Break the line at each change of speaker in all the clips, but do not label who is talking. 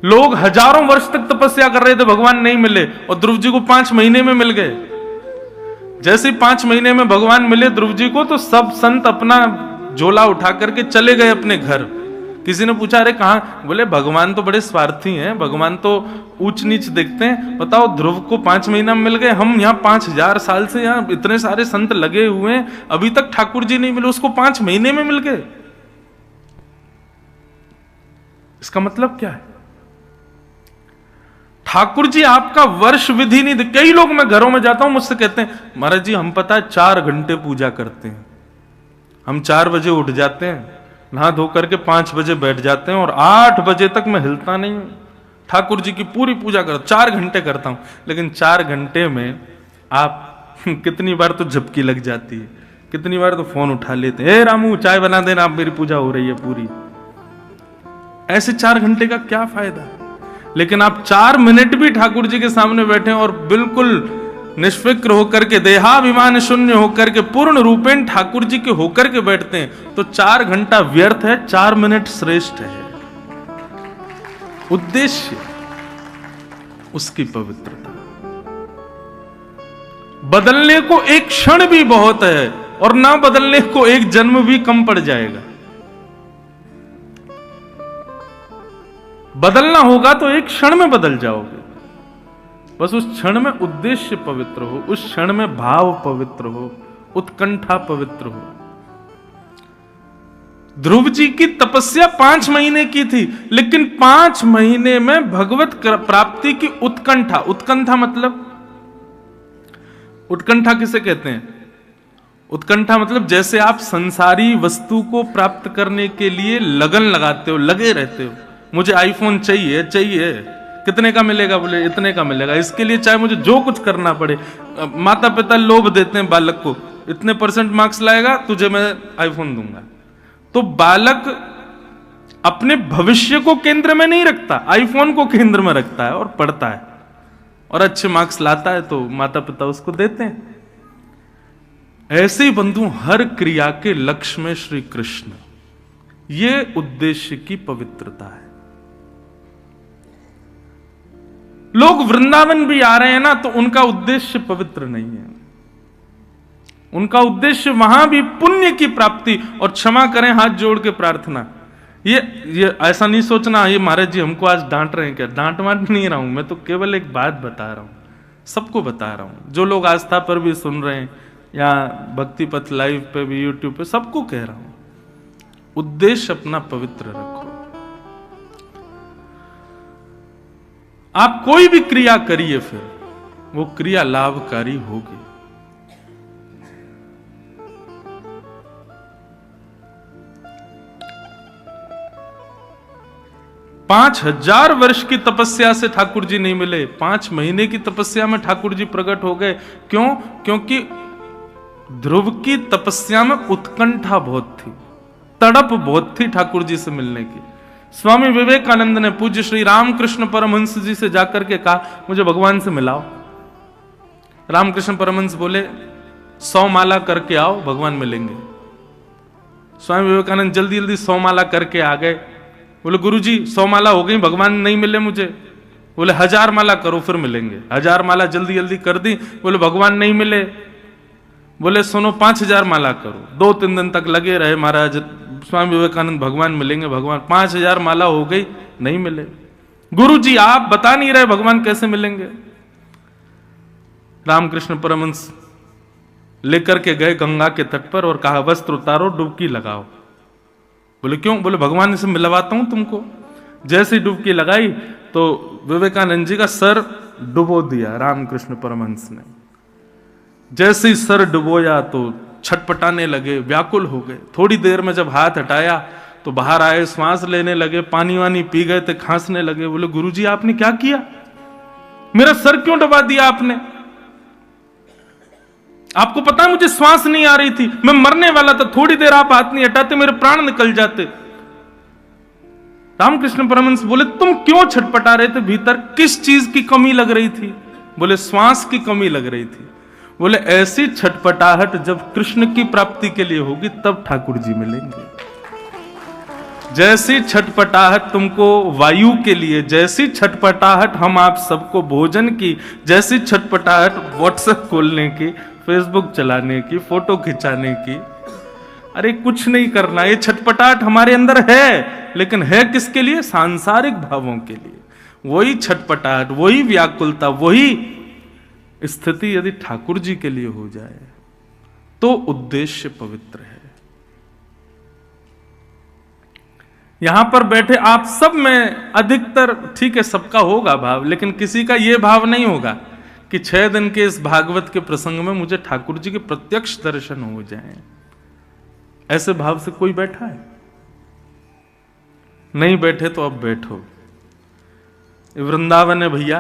लोग हजारों वर्ष तक तपस्या कर रहे थे, भगवान नहीं मिले, और ध्रुव जी को 5 महीने में मिल गए। जैसे 5 महीने में भगवान मिले ध्रुव जी को, तो सब संत अपना झोला उठा करके चले गए अपने घर। किसी ने पूछा, अरे कहां? बोले भगवान तो बड़े स्वार्थी हैं, भगवान तो ऊंच नीच देखते हैं। बताओ, ध्रुव को 5 महीना में मिल गए, हम यहाँ 5000 साल से यहाँ इतने सारे संत लगे हुए हैं, अभी तक ठाकुर जी नहीं मिले, उसको 5 महीने में मिल गए। इसका मतलब क्या है? ठाकुर जी आपका वर्ष विधि नहीं। कई लोग, मैं घरों में जाता हूं, मुझसे कहते हैं, महाराज जी हम पता है 4 घंटे पूजा करते हैं, हम 4 बजे उठ जाते हैं, नहा धो करके 5 बजे बैठ जाते हैं और 8 बजे तक मैं हिलता नहीं हूं, ठाकुर जी की पूरी पूजा करता, 4 घंटे करता हूं। लेकिन 4 घंटे में आप कितनी बार तो झपकी लग जाती है, कितनी बार तो फोन उठा लेते हैं, रामू चाय बना देना, आप मेरी पूजा हो रही है पूरी। ऐसे 4 घंटे का क्या फायदा है? लेकिन आप 4 मिनट भी ठाकुर जी के सामने बैठे और बिल्कुल निष्फिक्र होकर के, देहाभिमान शून्य होकर के, पूर्ण रूपेण ठाकुर जी के होकर के बैठते हैं, तो 4 घंटा व्यर्थ है, 4 मिनट श्रेष्ठ है। उद्देश्य उसकी पवित्रता। बदलने को एक क्षण भी बहुत है, और ना बदलने को एक जन्म भी कम पड़ जाएगा। बदलना होगा तो एक क्षण में बदल जाओगे, बस उस क्षण में उद्देश्य पवित्र हो, उस क्षण में भाव पवित्र हो, उत्कंठा पवित्र हो। ध्रुव जी की तपस्या 5 महीने की थी, लेकिन 5 महीने में भगवत प्राप्ति की उत्कंठा। उत्कंठा मतलब, उत्कंठा किसे कहते हैं? उत्कंठा मतलब जैसे आप संसारी वस्तु को प्राप्त करने के लिए लगन लगाते हो, लगे रहते हो, मुझे आईफोन चाहिए चाहिए, कितने का मिलेगा? बोले इतने का मिलेगा, इसके लिए चाहे मुझे जो कुछ करना पड़े। माता पिता लोभ देते हैं बालक को, इतने % मार्क्स लाएगा तुझे मैं आईफोन दूंगा। तो बालक अपने भविष्य को केंद्र में नहीं रखता, आईफोन को केंद्र में रखता है और पढ़ता है, और अच्छे मार्क्स लाता है तो माता पिता उसको देते हैं। ऐसे ही बंधु, हर क्रिया के लक्ष्य में श्री कृष्ण, ये उद्देश्य की पवित्रता है। लोग वृंदावन भी आ रहे हैं ना, तो उनका उद्देश्य पवित्र नहीं है। उनका उद्देश्य वहां भी पुण्य की प्राप्ति, और क्षमा करें हाथ जोड़ के प्रार्थना। ये ऐसा नहीं सोचना ये महाराज जी हमको आज डांट रहे हैं क्या। डांट वांट नहीं रहा हूं मैं, तो केवल एक बात बता रहा हूं, सबको बता रहा हूं, जो लोग आस्था पर भी सुन रहे हैं या भक्ति पथ लाइव पे भी, यूट्यूब पे, सबको कह रहा हूं, उद्देश्य अपना पवित्र रखो। आप कोई भी क्रिया करिए, फिर वो क्रिया लाभकारी होगी। 5000 वर्ष की तपस्या से ठाकुर जी नहीं मिले, 5 महीने की तपस्या में ठाकुर जी प्रकट हो गए। क्यों? क्योंकि ध्रुव की तपस्या में उत्कंठा बहुत थी, तड़प बहुत थी ठाकुर जी से मिलने की। स्वामी विवेकानंद ने पूज्य श्री रामकृष्ण परमहंस जी से जाकर के कहा, मुझे भगवान से मिलाओ। रामकृष्ण परमहंस बोले, 100 माला करके आओ, भगवान मिलेंगे। स्वामी विवेकानंद जल्दी जल्दी 100 माला करके आ गए। बोले, गुरुजी 100 माला हो गई, भगवान नहीं मिले मुझे। बोले, 1000 माला करो फिर मिलेंगे। 1000 माला जल्दी जल्दी कर दी, बोले भगवान नहीं मिले। बोले, सुनो 5000 माला करो। 2-3 दिन तक लगे रहे महाराज, स्वामी विवेकानंद भगवान मिलेंगे, भगवान। 5000 माला हो गई, नहीं मिले। गुरुजी आप बता नहीं रहे भगवान कैसे मिलेंगे। रामकृष्ण परमहंस लेकर के गए गंगा के तट पर और कहा, वस्त्र उतारो, डुबकी लगाओ। बोले, क्यों? बोले, भगवान से मिलवाता हूं तुमको। जैसे ही डुबकी लगाई तो विवेकानंद जी का सर डुबो दिया रामकृष्ण परमहंस ने। जैसे ही सर डुबोया तो छटपटाने लगे, व्याकुल हो गए। थोड़ी देर में जब हाथ हटाया तो बाहर आए, श्वास लेने लगे, पानी वानी पी गए थे, खांसने लगे। बोले, गुरुजी आपने क्या किया? मेरा सर क्यों डुबा दिया आपने? आपको पता है मुझे श्वास नहीं आ रही थी, मैं मरने वाला था, थोड़ी देर आप हाथ नहीं हटाते मेरे प्राण निकल जाते। रामकृष्ण परमहंस बोले, तुम क्यों छटपटा रहे थे भीतर? किस चीज की कमी लग रही थी? बोले, श्वास की कमी लग रही थी। बोले, ऐसी छटपटाहट जब कृष्ण की प्राप्ति के लिए होगी तब ठाकुर जी मिलेंगे। जैसी छटपटाहट तुमको वायु के लिए, जैसी छटपटाहट हम आप सबको भोजन की, जैसी छटपटाहट व्हाट्सएप खोलने की, फेसबुक चलाने की, फोटो खिंचाने की, अरे कुछ नहीं करना। ये छटपटाहट हमारे अंदर है, लेकिन है किसके लिए? सांसारिक भावों के लिए। वही छटपटाहट, वही व्याकुलता, वही स्थिति यदि ठाकुर जी के लिए हो जाए तो उद्देश्य पवित्र है। यहां पर बैठे आप सब में अधिकतर, ठीक है सबका होगा भाव, लेकिन किसी का यह भाव नहीं होगा कि 6 दिन के इस भागवत के प्रसंग में मुझे ठाकुर जी के प्रत्यक्ष दर्शन हो जाएं। ऐसे भाव से कोई बैठा है? नहीं बैठे तो अब बैठो। वृंदावन है भैया,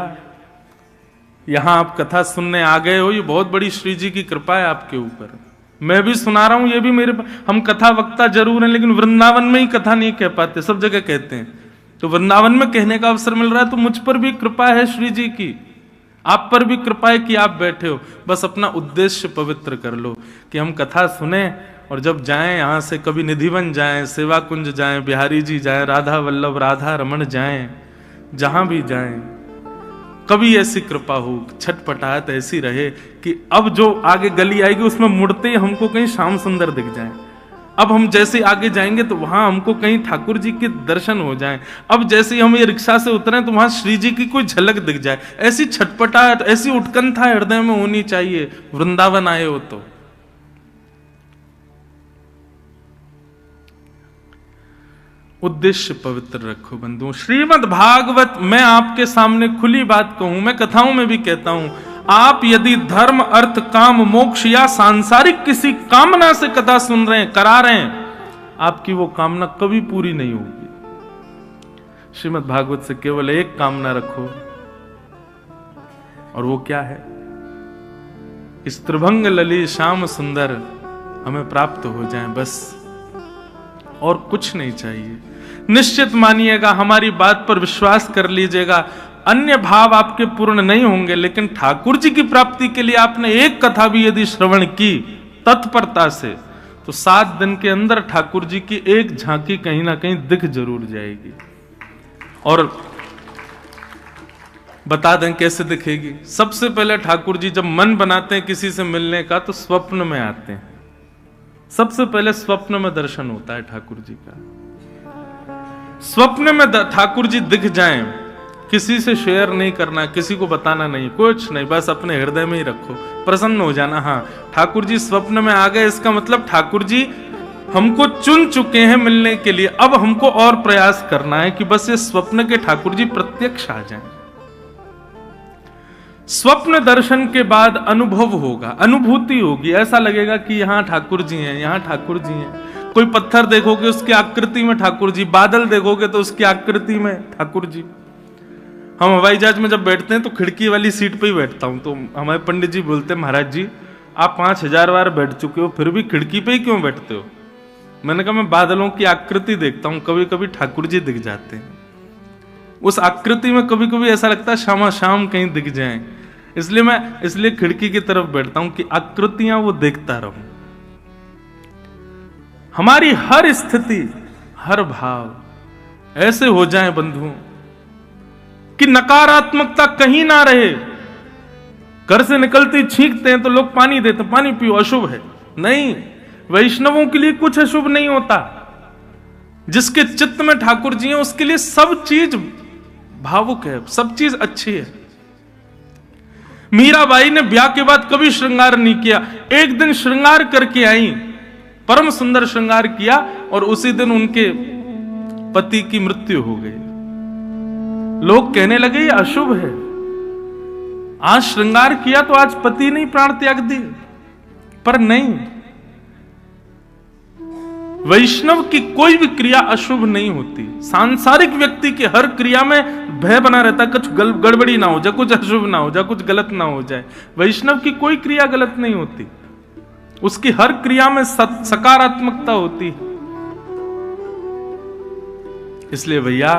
यहां आप कथा सुनने आ गए हो, ये बहुत बड़ी श्री जी की कृपा है आपके ऊपर। मैं भी सुना रहा हूं, ये भी मेरे, हम कथा वक्ता जरूर हैं, लेकिन वृंदावन में ही कथा नहीं कह पाते, सब जगह कहते हैं। तो वृंदावन में कहने का अवसर मिल रहा है, तो मुझ पर भी कृपा है श्री जी की, आप पर भी कृपा है कि आप बैठे हो। बस अपना उद्देश्य पवित्र कर लो कि हम कथा सुने और जब जाएं यहां से, कभी निधिवन जाएं, सेवा कुंज जाएं, बिहारी जी जाएं, राधा वल्लभ, राधा रमण जाएं, जहां भी जाएं, कभी ऐसी कृपा हो, छटपटाहट ऐसी रहे कि अब जो आगे गली आएगी उसमें मुड़ते ही हमको कहीं श्याम सुंदर दिख जाए। अब हम जैसे आगे जाएंगे तो वहां हमको कहीं ठाकुर जी के दर्शन हो जाएं। अब जैसे ही हम ये रिक्शा से उतरें तो वहां श्री जी की कोई झलक दिख जाए। ऐसी छटपटाहट, ऐसी उत्कंठा हृदय में होनी चाहिए वृंदावन आए हो तो। उद्देश्य पवित्र रखो बंधुओं। श्रीमद् भागवत, मैं आपके सामने खुली बात कहूं, मैं कथाओं में भी कहता हूं, आप यदि धर्म, अर्थ, काम, मोक्ष या सांसारिक किसी कामना से कथा सुन रहे हैं, करा रहे हैं, आपकी वो कामना कभी पूरी नहीं होगी। श्रीमद् भागवत से केवल एक कामना रखो, और वो क्या है? इस त्रिभंग ललित श्याम सुंदर हमें प्राप्त हो जाए, बस और कुछ नहीं चाहिए। निश्चित मानिएगा, हमारी बात पर विश्वास कर लीजिएगा, अन्य भाव आपके पूर्ण नहीं होंगे, लेकिन ठाकुर जी की प्राप्ति के लिए आपने एक कथा भी यदि श्रवण की तत्परता से, तो 7 दिन के अंदर ठाकुर जी की एक झांकी कहीं ना कहीं दिख जरूर जाएगी। और बता दें कैसे दिखेगी। सबसे पहले ठाकुर जी जब मन बनाते हैं किसी से मिलने का तो स्वप्न में आते हैं। सबसे पहले स्वप्न में दर्शन होता है ठाकुर जी का। स्वप्न में ठाकुर जी दिख जाएं, किसी से शेयर नहीं करना, किसी को बताना नहीं, कुछ नहीं, बस अपने हृदय में ही रखो, प्रसन्न हो जाना। हाँ, ठाकुर जी स्वप्न में आ गए, इसका मतलब ठाकुर जी हमको चुन चुके हैं मिलने के लिए। अब हमको और प्रयास करना है कि बस ये स्वप्न के ठाकुर जी प्रत्यक्ष आ जाएं। स्वप्न दर्शन के बाद अनुभव होगा, अनुभूति होगी, ऐसा लगेगा कि यहां ठाकुर जी हैं, यहां ठाकुर जी हैं। कोई पत्थर देखोगे उसकी आकृति में ठाकुर जी, बादल देखोगे तो उसकी आकृति में ठाकुर जी। हम हवाई जहाज में जब बैठते हैं तो खिड़की वाली सीट पे ही बैठता हूं, तो हमारे पंडित जी बोलते हैं, महाराज जी आप 5000 बार बैठ चुके हो, फिर भी खिड़की पे ही क्यों बैठते हो? मैंने कहा मैं बादलों की आकृति देखता हूं, कभी कभी ठाकुर जी दिख जाते हैं। उस आकृति में कभी कभी ऐसा लगता है शाम शाम कहीं दिख जाएं, इसलिए खिड़की की तरफ बैठता हूं कि आकृतियां वो देखता रहूं। हमारी हर स्थिति, हर भाव ऐसे हो जाए बंधुओं कि नकारात्मकता कहीं ना रहे। घर से निकलते छींकते हैं तो लोग पानी देते, पानी पियो, अशुभ है। नहीं, वैष्णवों के लिए कुछ अशुभ नहीं होता। जिसके चित्त में ठाकुर जी हैं उसके लिए सब चीज भावुक है, सब चीज अच्छी है। मीराबाई ने ब्याह के बाद कभी श्रृंगार नहीं किया, एक दिन श्रृंगार करके आई, परम सुंदर श्रृंगार किया, और उसी दिन उनके पति की मृत्यु हो गई। लोग कहने लगे ये अशुभ है, आज श्रृंगार किया तो आज पति नहीं प्राण त्याग दिए। पर नहीं, वैष्णव की कोई भी क्रिया अशुभ नहीं होती। सांसारिक व्यक्ति की हर क्रिया में भय बना रहता, कुछ गड़बड़ी ना हो जाए, कुछ अशुभ ना हो जाए, कुछ गलत ना हो जाए। वैष्णव की कोई क्रिया गलत नहीं होती, उसकी हर क्रिया में सकारात्मकता होती। इसलिए भैया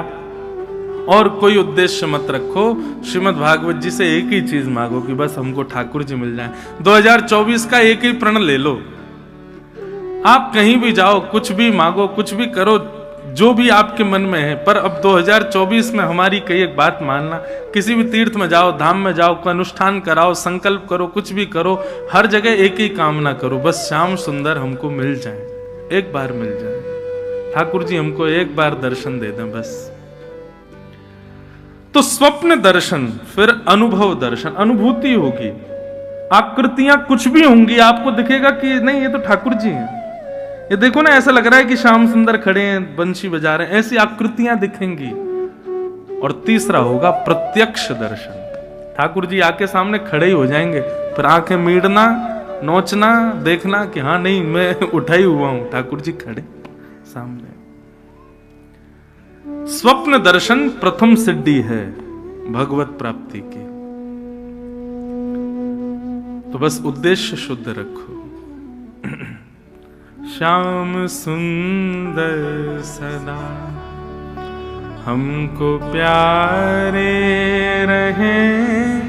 और कोई उद्देश्य मत रखो, श्रीमद् भागवत जी से एक ही चीज मांगो कि बस हमको ठाकुर जी मिल जाए। 2024 का एक ही प्रण ले लो, आप कहीं भी जाओ, कुछ भी मांगो, कुछ भी करो, जो भी आपके मन में है। पर अब 2024 में हमारी कई एक बात मानना, किसी भी तीर्थ में जाओ, धाम में जाओ, कोई अनुष्ठान कराओ, संकल्प करो, कुछ भी करो, हर जगह एक ही कामना करो, बस श्याम सुंदर हमको मिल जाए, एक बार मिल जाए, ठाकुर जी हमको एक बार दर्शन दे दें बस। तो स्वप्न दर्शन, फिर अनुभव दर्शन, अनुभूति होगी, आकृतियां कुछ भी होंगी, आपको दिखेगा कि नहीं ये तो ठाकुर जी हैं, ये देखो ना ऐसा लग रहा है कि श्याम सुंदर खड़े हैं, बंशी बजा रहे हैं, ऐसी आकृतियां दिखेंगी। और तीसरा होगा प्रत्यक्ष दर्शन, ठाकुर जी आके सामने खड़े ही हो जाएंगे, फिर आंखें मीड़ना, नोचना, देखना कि हाँ नहीं मैं उठा ही हुआ हूं, ठाकुर जी खड़े सामने। स्वप्न दर्शन प्रथम सिद्धि है भगवत प्राप्ति की। तो बस उद्देश्य शुद्ध रखो। श्याम सुंदर सदा हमको प्यारे रहें,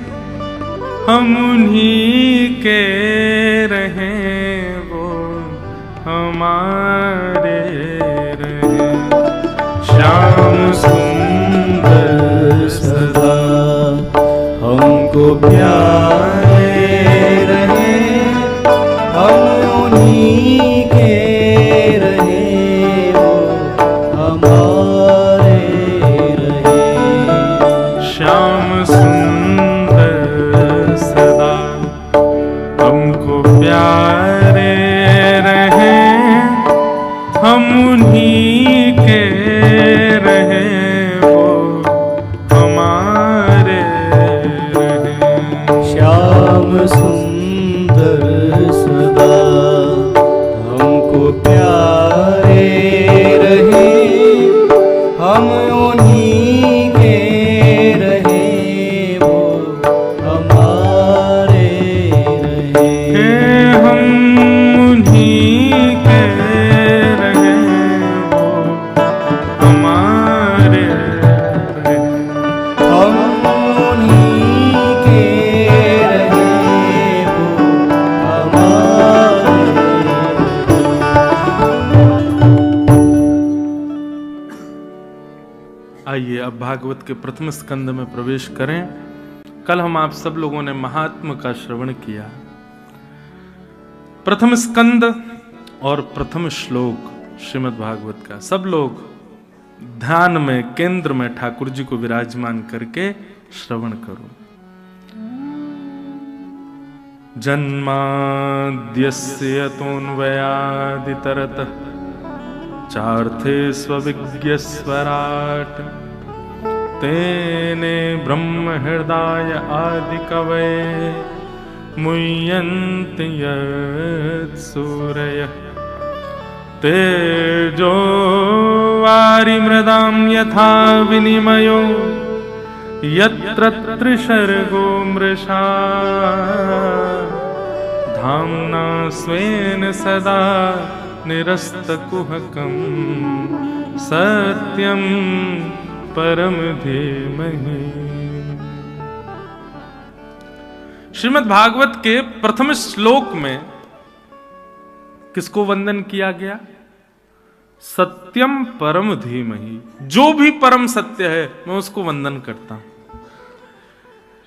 हम उन्हीं के रहें, वो हमारे रहें। श्याम सुंदर सदा हमको प्यारे रहें, हम उन्हीं के रहें, वो हमारे रहें। श्याम सुंदर सदा हमको प्यारे रहें, हम उन्हीं के रहें, वो हमारे रहें। श्याम सुंदर सदा हमको प्यारे रहें, हम उन्हीं के रहें, वो हमारे रहें। हम उन्हीं के रहें, वो हमारे रहें। हम उन्हीं के रहें, वो हमारे। आइए अब भागवत के प्रथम स्कंद में प्रवेश करें। कल हम आप सब लोगों ने महात्म का श्रवण किया। प्रथम स्कंद और प्रथम श्लोक श्रीमद् भागवत का सब लोग ध्यान में, केंद्र में ठाकुर जी को विराजमान करके श्रवण करो। जन्माद्यस्य यतोऽन्वयादितरतः चार्थे स्वविज्ञस्वराट्, तेने ब्रह्म हृदय आदि कवये मुह्यन्ति यत्सूरयः। तेजो वारिमृदां यथा विनिमयो यत्र त्रिसर्गो मृषा, धाम्ना स्वेन सदा निरस्तकुहकं सत्यं परम धीमहि। श्रीमद् भागवत के प्रथम श्लोक में किसको वंदन किया गया? सत्यम परम धीमहि, जो भी परम सत्य है मैं उसको वंदन करता हूं।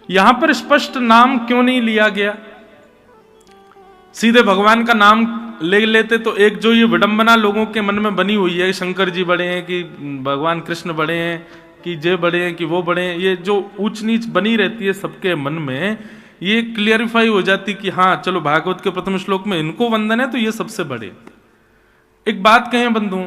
यहां पर स्पष्ट नाम क्यों नहीं लिया गया? सीधे भगवान का नाम ले लेते तो एक जो ये विडंबना लोगों के मन में बनी हुई है, शंकर जी बड़े हैं कि भगवान कृष्ण बड़े हैं कि जे बड़े हैं कि वो बड़े हैं, ये जो ऊंच नीच बनी रहती है सबके मन में, ये क्लियरिफाई हो जाती कि हाँ चलो भागवत के प्रथम श्लोक में इनको वंदन है तो ये सबसे बड़े। एक बात कहें बंधुओं,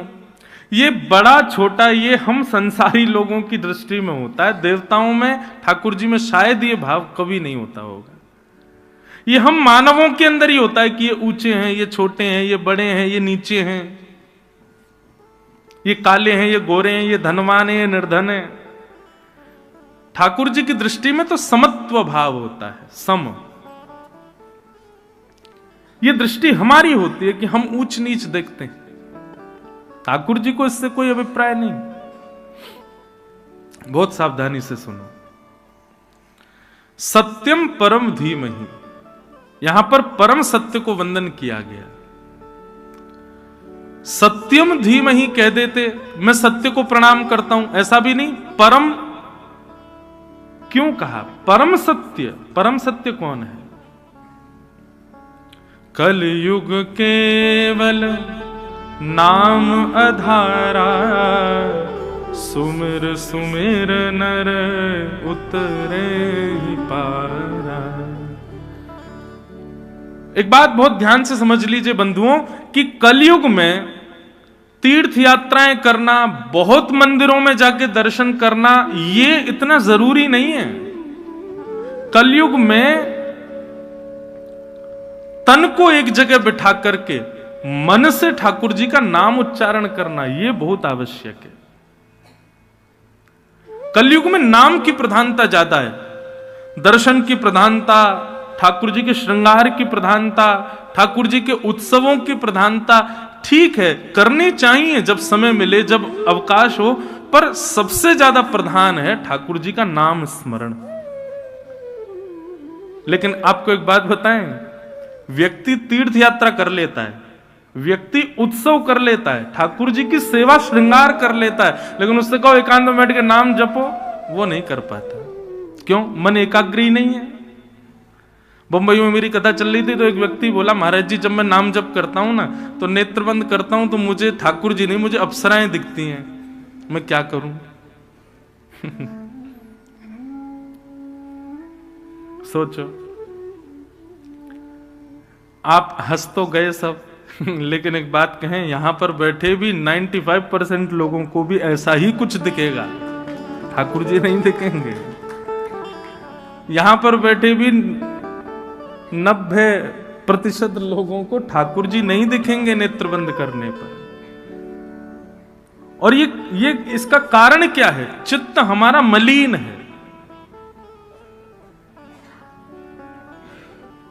ये बड़ा छोटा ये हम संसारी लोगों की दृष्टि में होता है, देवताओं में, ठाकुर जी में शायद ये भाव कभी नहीं होता होगा। ये हम मानवों के अंदर ही होता है कि ये ऊंचे हैं, ये छोटे हैं, ये बड़े हैं, ये नीचे हैं, ये काले हैं, ये गोरे हैं, ये धनवान है, ये निर्धन है। ठाकुर जी की दृष्टि में तो समत्व भाव होता है, सम। ये दृष्टि हमारी होती है कि हम ऊंच नीच देखते हैं। ठाकुर जी को इससे कोई अभिप्राय नहीं। बहुत सावधानी से सुनो। सत्यम परम धीमहि, यहां पर परम सत्य को वंदन किया गया। सत्यम धीमहि कह देते, मैं सत्य को प्रणाम करता हूं, ऐसा भी नहीं। परम क्यों कहा? परम सत्य कौन है? कलयुग केवल नाम आधारा, सुमिर सुमिर नर उतरे ही पारा। एक बात बहुत ध्यान से समझ लीजिए बंधुओं कि कलयुग में तीर्थ यात्राएं करना, बहुत मंदिरों में जाके दर्शन करना, ये इतना जरूरी नहीं है। कलयुग में तन को एक जगह बिठा करके मन से ठाकुर जी का नाम उच्चारण करना, यह बहुत आवश्यक है। कलयुग में नाम की प्रधानता ज्यादा है, दर्शन की प्रधानता, ठाकुर जी के श्रृंगार की प्रधानता, ठाकुर जी के उत्सवों की प्रधानता ठीक है, करनी चाहिए जब समय मिले, जब अवकाश हो, पर सबसे ज्यादा प्रधान है ठाकुर जी का नाम स्मरण। लेकिन आपको एक बात बताएं, व्यक्ति तीर्थ यात्रा कर लेता है, व्यक्ति उत्सव कर लेता है, ठाकुर जी की सेवा श्रृंगार कर लेता है, लेकिन उससे कहो एकांत में बैठ के नाम जपो, वो नहीं कर पाता। क्यों? मन एकाग्री नहीं है। बंबई में मेरी कथा चल रही थी तो एक व्यक्ति बोला, महाराज जी जब मैं नाम जप करता हूं ना तो नेत्र बंद करता हूं तो मुझे ठाकुर जी नहीं, मुझे अप्सराएं दिखती हैं, मैं क्या करूं? सोचो, आप हंस तो गए सब, लेकिन एक बात कहें, यहां पर बैठे भी 95% लोगों को भी ऐसा ही कुछ दिखेगा, ठाकुर जी नहीं दिखेंगे। यहां पर बैठे भी 90% लोगों को ठाकुर जी नहीं दिखेंगे नेत्र बंद करने पर। और ये इसका कारण क्या है? चित्त हमारा मलिन है।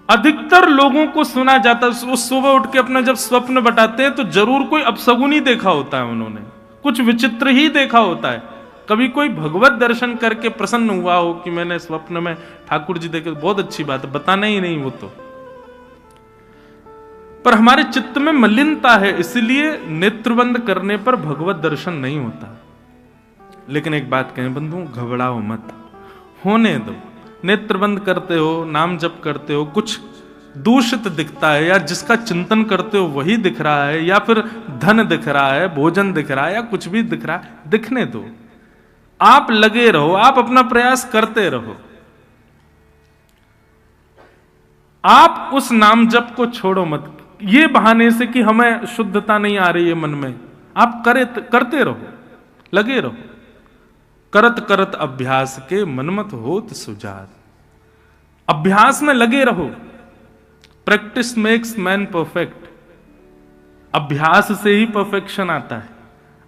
अधिकतर लोगों को सुना जाता है, वो सुबह उठ के अपना जब स्वप्न बताते हैं तो जरूर कोई अपशगुन ही देखा होता है, उन्होंने कुछ विचित्र ही देखा होता है। कभी कोई भगवत दर्शन करके प्रसन्न हुआ हो कि मैंने स्वप्न में ठाकुर जी देखे, बहुत अच्छी बात है, बताना ही नहीं वो तो। पर हमारे चित्त में मलिनता है, इसलिए नेत्रबंद करने पर भगवत दर्शन नहीं होता। लेकिन एक बात कहें बंधु, घबराओ मत, होने दो। नेत्र बंद करते हो, नाम जप करते हो, कुछ दूषित दिखता है या जिसका चिंतन करते हो वही दिख रहा है, या फिर धन दिख रहा है, भोजन दिख रहा है, या कुछ भी दिख रहा है, दिखने दो। आप लगे रहो, आप अपना प्रयास करते रहो। आप उस नाम जप को छोड़ो मत, ये बहाने से कि हमें शुद्धता नहीं आ रही है मन में। आप करते रहो, लगे रहो। करत करत अभ्यास के मनमत होत सुजात। अभ्यास में लगे रहो। Practice makes man perfect. अभ्यास से ही परफेक्शन आता है।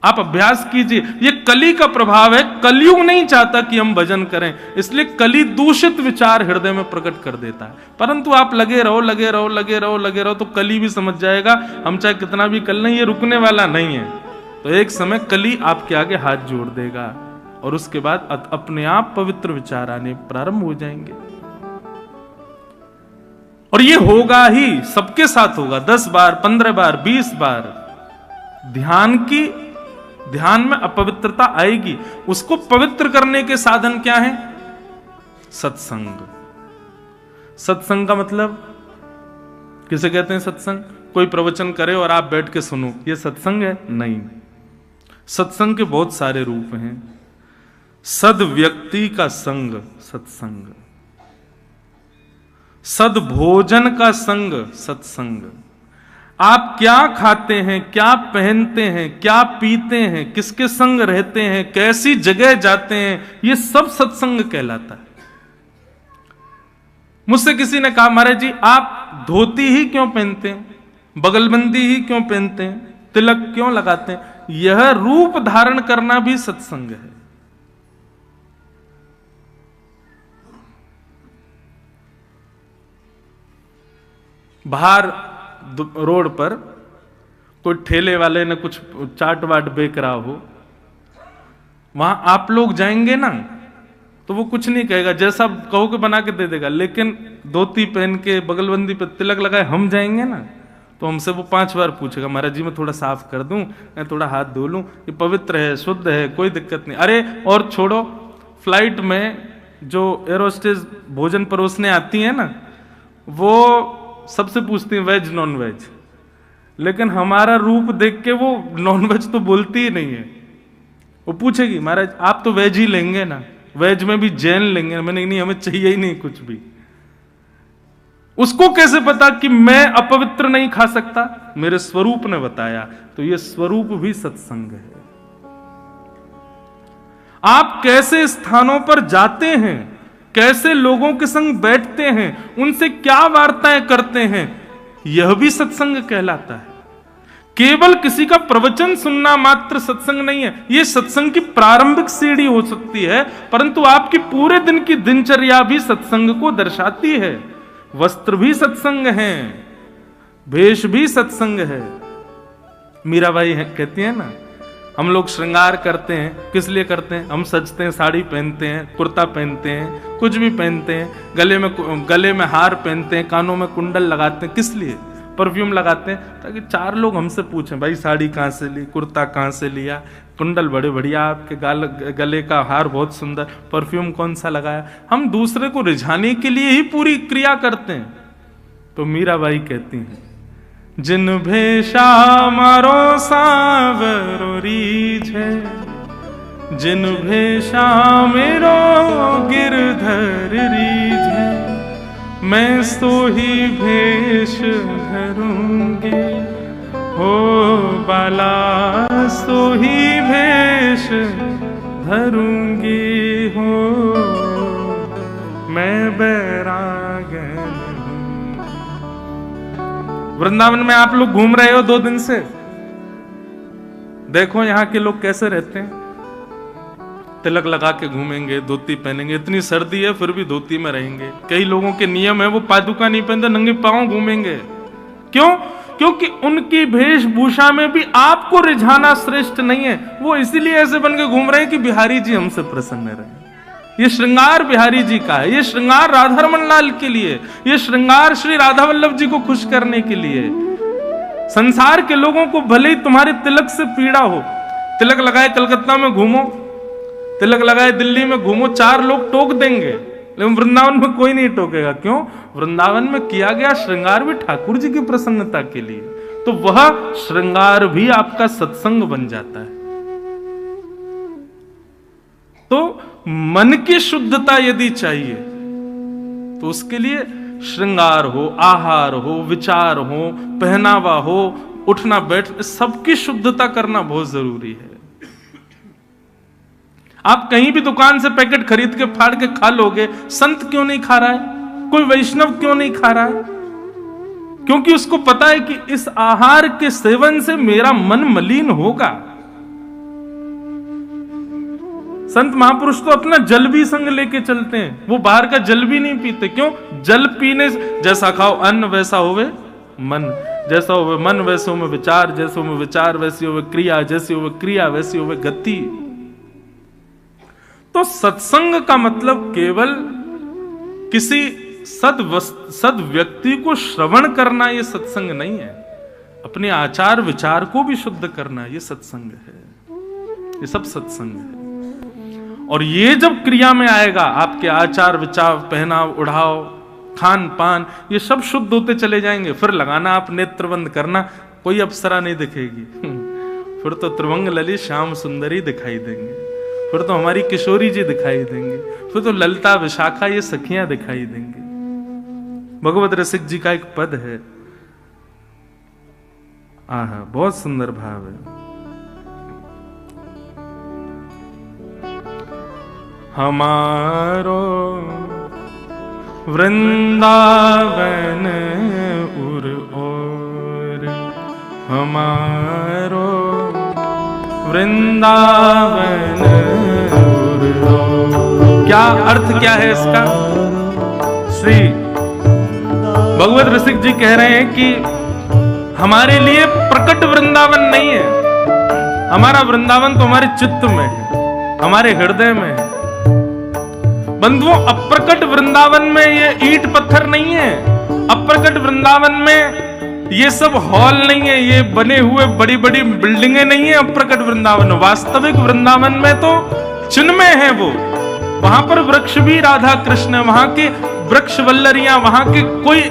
आप अभ्यास कीजिए। ये कली का प्रभाव है। कलयुग नहीं चाहता कि हम भजन करें, इसलिए कली दूषित विचार हृदय में प्रकट कर देता है। परंतु आप लगे रहो, लगे रहो, लगे रहो, लगे रहो, तो कली भी समझ जाएगा हम चाहे कितना भी कर लें, ये रुकने वाला नहीं है। तो एक समय कली आपके आगे हाथ जोड़ देगा और उसके बाद अपने आप पवित्र विचार आने प्रारंभ हो जाएंगे। और ये होगा ही, सबके साथ होगा। 10 बार, 15 बार, 20 बार ध्यान में अपवित्रता आएगी। उसको पवित्र करने के साधन क्या है? सत्संग। सत्संग का मतलब किसे कहते हैं? सत्संग कोई प्रवचन करे और आप बैठ के सुनो, ये सत्संग है? नहीं। सत्संग के बहुत सारे रूप हैं। सद व्यक्ति का संग सत्संग, सद भोजन का संग सत्संग। आप क्या खाते हैं, क्या पहनते हैं, क्या पीते हैं, किसके संग रहते हैं, कैसी जगह जाते हैं, ये सब सत्संग कहलाता है। मुझसे किसी ने कहा, महाराज जी आप धोती ही क्यों पहनते हैं, बगलबंदी ही क्यों पहनते हैं, तिलक क्यों लगाते हैं? यह रूप धारण करना भी सत्संग है। बाहर रोड पर कोई ठेले वाले ने कुछ चाट वाट बेच रहा हो, वहां आप लोग जाएंगे ना तो वो कुछ नहीं कहेगा, जैसा कहो कि बना के दे देगा। लेकिन धोती पहन के बगलबंदी पे तिलक लगाए हम जाएंगे ना तो हमसे वो 5 बार पूछेगा, महाराज जी मैं थोड़ा साफ कर दूं, मैं थोड़ा हाथ धो लूं, ये पवित्र है, शुद्ध है, कोई दिक्कत नहीं। अरे और छोड़ो, फ्लाइट में जो एरोस्टेज भोजन परोसने आती है ना, वो सबसे पूछती है वेज नॉन वेज, लेकिन हमारा रूप देख के वो नॉन वेज तो बोलती ही नहीं है। वो पूछेगी महाराज आप तो वेज ही लेंगे ना, वेज में भी जैन लेंगे। मैंने नहीं, हमें चाहिए ही नहीं कुछ भी। उसको कैसे पता कि मैं अपवित्र नहीं खा सकता? मेरे स्वरूप ने बताया। तो ये स्वरूप भी सत्संग है। आप कैसे स्थानों पर जाते हैं, कैसे लोगों के संग बैठते हैं, उनसे क्या वार्ताएं करते हैं, यह भी सत्संग कहलाता है। केवल किसी का प्रवचन सुनना मात्र सत्संग नहीं है। यह सत्संग की प्रारंभिक सीढ़ी हो सकती है, परंतु आपकी पूरे दिन की दिनचर्या भी सत्संग को दर्शाती है। वस्त्र भी सत्संग है, वेश भी सत्संग है। मीराबाई कहती है ना, हम लोग श्रृंगार करते हैं, किस लिए करते हैं? हम सजते हैं, साड़ी पहनते हैं, कुर्ता पहनते हैं, कुछ भी पहनते हैं, गले में हार पहनते हैं, कानों में कुंडल लगाते हैं, किस लिए? परफ्यूम लगाते हैं ताकि 4 लोग हमसे पूछें भाई साड़ी कहाँ से ली, कुर्ता कहाँ से लिया, कुंडल बड़े बढ़िया, आपके गले का हार बहुत सुंदर, परफ्यूम कौन सा लगाया। हम दूसरे को रिझाने के लिए ही पूरी क्रिया करते हैं। तो मीराबाई कहती हैं, जिन भेषा मारो सावरो रीझे, जिन भेषा मेरो गिरधर रीझे, मैं सो ही भेष धरूंगी, हो बाला सो ही भेष धरूंगी, हो मैं बैरागन। वृंदावन में आप लोग घूम रहे हो 2 दिन से, देखो यहां के लोग कैसे रहते हैं। तिलक लगा के घूमेंगे, धोती पहनेंगे, इतनी सर्दी है फिर भी धोती में रहेंगे। कई लोगों के नियम है वो पादुका नहीं पहनते, नंगे पांव घूमेंगे। क्यों? क्योंकि उनकी वेशभूषा में भी आपको रिझाना श्रेष्ठ नहीं है। वो इसीलिए ऐसे बन के घूम रहे हैं कि बिहारी जी हमसे प्रसन्न रहे। ये श्रृंगार बिहारी जी का है, ये श्रृंगार राधारमण लाल के लिए, ये श्रृंगार श्री राधा वल्लभ जी को खुश करने के लिए। संसार के लोगों को भले ही तुम्हारे तिलक से पीड़ा हो, तिलक लगाए कलकत्ता में घूमो, तिलक लगाए दिल्ली में घूमो, 4 लोग टोक देंगे, लेकिन वृंदावन में कोई नहीं टोकेगा। क्यों? वृंदावन में किया गया श्रृंगार भी ठाकुर जी की प्रसन्नता के लिए, तो वह श्रृंगार भी आपका सत्संग बन जाता है। तो मन की शुद्धता यदि चाहिए तो उसके लिए श्रृंगार हो, आहार हो, विचार हो, पहनावा हो, उठना बैठ, सबकी शुद्धता करना बहुत जरूरी है। आप कहीं भी दुकान से पैकेट खरीद के फाड़ के खा लोगे, संत क्यों नहीं खा रहा है, कोई वैष्णव क्यों नहीं खा रहा है? क्योंकि उसको पता है कि इस आहार के सेवन से मेरा मन मलिन होगा। संत महापुरुष तो अपना जल भी संग लेके चलते हैं, वो बाहर का जल भी नहीं पीते। क्यों? जल पीने से, जैसा खाओ अन्न वैसा होवे मन, जैसा होवे मन वैसे होवे विचार, जैसे होवे विचार वैसी होवे क्रिया, जैसी होवे क्रिया वैसी होवे गति। तो सत्संग का मतलब केवल किसी सद व्यक्ति को श्रवण करना ये सत्संग नहीं है, अपने आचार विचार को भी शुद्ध करना ये सत्संग है। ये सब सत्संग है। और ये जब क्रिया में आएगा, आपके आचार विचार, पहनाव उड़ाव, खान पान, ये सब शुद्ध होते चले जाएंगे। फिर लगाना आप नेत्र बंद करना, कोई अप्सरा नहीं दिखेगी। फिर तो त्रिभंग ललित श्याम सुंदरी दिखाई देंगे, फिर तो हमारी किशोरी जी दिखाई देंगे, फिर तो ललिता विशाखा ये सखियां दिखाई देंगी। भगवत रसिक जी का एक पद है, आहा बहुत सुंदर भाव है। हमारो वृंदावन उर और, हमारो वृंदावन उर और। क्या अर्थ क्या है इसका? श्री भगवत रसिक जी कह रहे हैं कि हमारे लिए प्रकट वृंदावन नहीं है, हमारा वृंदावन तो हमारे चित्त में है, हमारे हृदय में है। बंधुओं, अप्रकट वृंदावन में ये ईंट पत्थर नहीं है, अप्रकट वृंदावन में ये सब हॉल नहीं है, ये बने हुए बड़ी बड़ी बिल्डिंगें नहीं है अप्रकट वृंदावन। वास्तविक वृंदावन में तो चिन्मय है वो। वहां पर वृक्ष भी राधा कृष्ण, वहां के वृक्ष वल्लरियां, वहां के कोई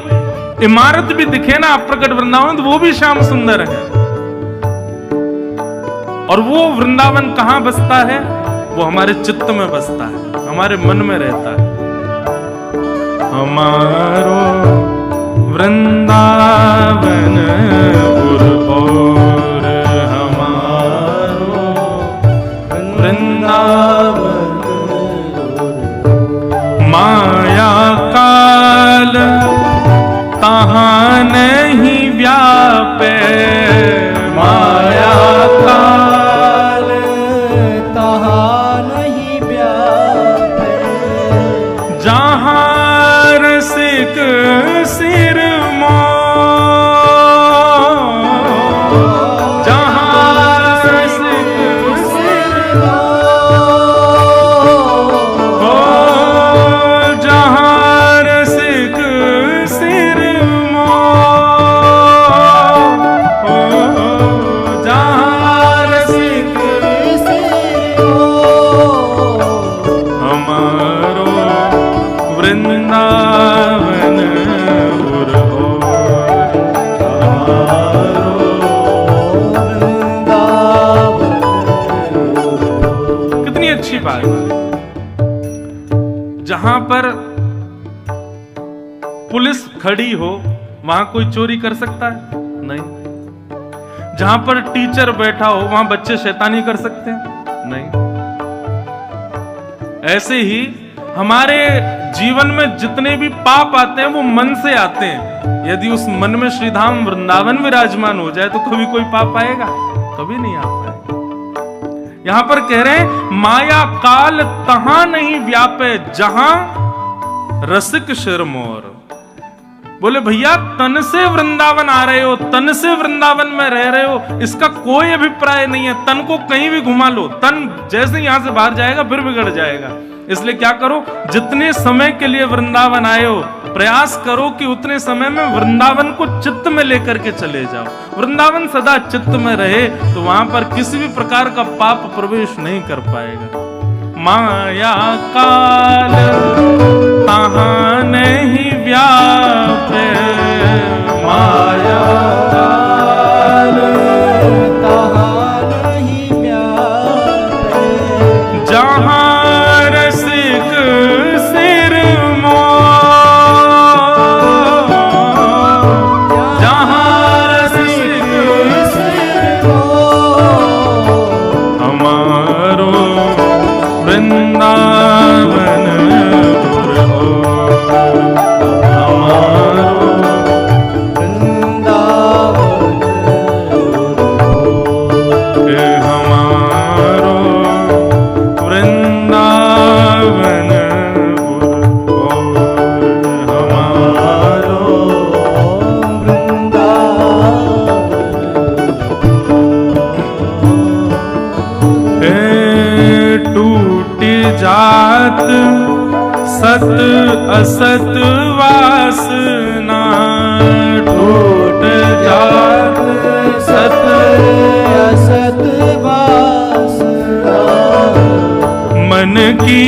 इमारत भी दिखे ना अप्रकट वृंदावन, तो वो भी श्याम सुंदर है। और वो वृंदावन कहां बसता है? वो हमारे चित्त में बसता है, हमारे मन में रहता है। हमारो वृंदावन और हमारो वृंदावन माया काल तहां नहीं व्यापे, माया काल
तहां नहीं व्यापे,
जहां रसिक सिर जहां पर पुलिस खड़ी हो वहां कोई चोरी कर सकता है? नहीं। जहां पर टीचर बैठा हो वहां बच्चे शैतानी कर सकते हैं? नहीं। ऐसे ही हमारे जीवन में जितने भी पाप आते हैं वो मन से आते हैं। यदि उस मन में श्रीधाम वृंदावन विराजमान हो जाए तो कभी कोई पाप आएगा? कभी नहीं आ पाएगा। यहां पर कह रहे हैं माया काल तहां नहीं व्यापे, जहां रसिक शिरमोर। बोले भैया तन से वृंदावन आ रहे हो, तन से वृंदावन में रह रहे हो, इसका कोई अभिप्राय नहीं है। तन को कहीं भी घुमा लो, तन जैसे यहां से बाहर जाएगा फिर बिगड़ जाएगा। इसलिए क्या करो, जितने समय के लिए वृंदावन आए हो प्रयास करो कि उतने समय में वृंदावन को चित्त में लेकर के चले जाओ। वृंदावन सदा चित्त में रहे तो वहां पर किसी भी प्रकार का पाप प्रवेश नहीं कर पाएगा। माया काल तहां नहीं व्यापे, माया काल
तहां नहीं व्यापे,
जहां रसिक सिर जहां रसिक सिर हमारो वृंदावन जात सत असत वासना, टूट जात सत
असत वासना,
मन की